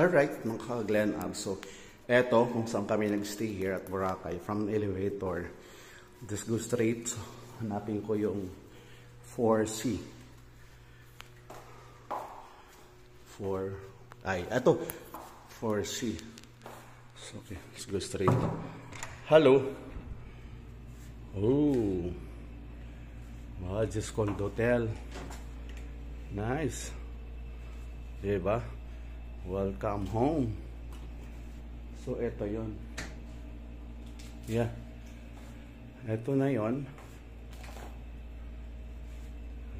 Alright, mga Glen Ab. So, eto kung saan kami nag-stay here at Boracay. From the elevator, just go straight. So, hanapin ko yung 4C. Eto, 4C. So, okay, let's go straight. Hello. Oh. Just called hotel. Nice. Diba? Welcome home. So, eto yon. Yeah. Eto na yon.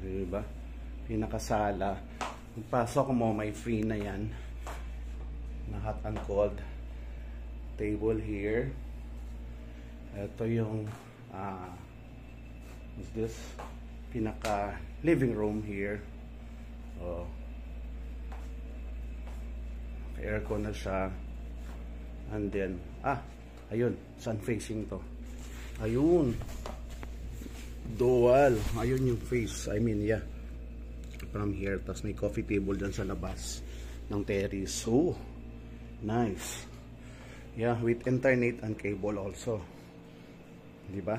Diba? Pinakasala. Pagpasok mo, may free na yan. Na hot and cold. Table here. Eto yung what's this? Pinaka living room here. Oh. Aircon na siya. And then, ayun, sun facing to. Ayun. Dual. Ayun yung face. I mean, yeah. From here. Tapos may coffee table dyan sa labas ng terrace. Oh, nice. Yeah, with internet and cable also. Diba?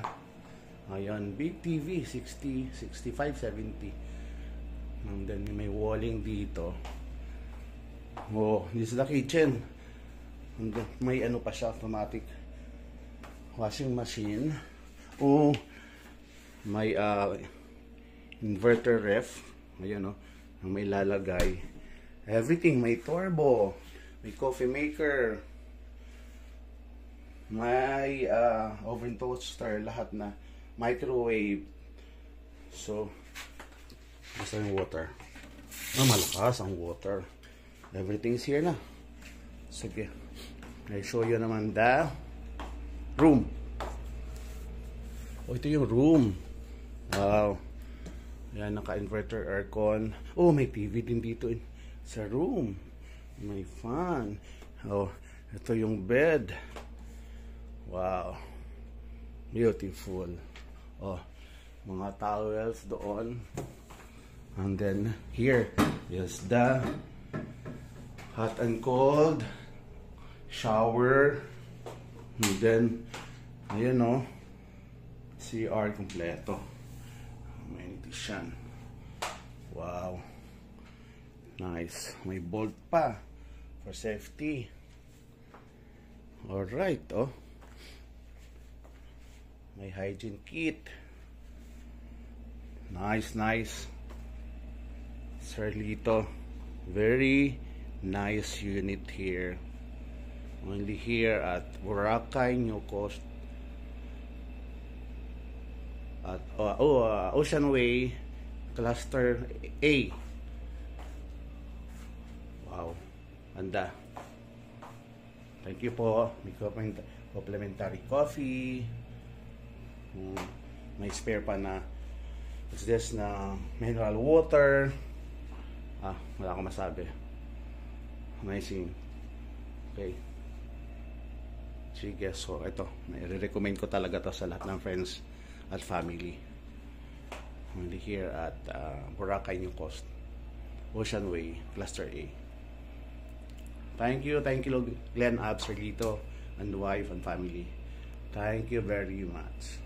Ayun, big TV, 60, 65, 70. And then may walling dito. Oh, this is the kitchen. And then, may ano pa siya, automatic washing machine. Oh, may inverter ref. Ayun, may lalagay. Everything, may turbo, may coffee maker, may oven toaster, lahat na. Microwave. So, basta yung water. Malakas ang water. Everything's here na. Sige. I show you naman the room. Oh, ito yung room. Wow. Yan, naka-inverter aircon. Oh, may TV din dito sa room. May fan. Oh, ito yung bed. Wow. Beautiful. Oh, mga towels doon. And then, here is the hot and cold shower. And then, ayan CR kompleto. May nitisan. Wow. Nice. May bolt pa for safety. Alright, may hygiene kit. Nice, nice. Sir Lito. Very nice unit here. Only here at Boracay, New Coast. At Ocean Way, Cluster A. Wow. Ganda. Thank you po. May complimentary coffee. May spare pa na what's this na mineral water. Wala akong masabi. Amazing. Okay. Sige, so ito, i-recommend ko talaga to sa lahat ng friends at family. Only here at Boracay, New Coast, Ocean Way, Cluster A. Thank you, Glen Ab, Sir Lito, and wife and family. Thank you very much.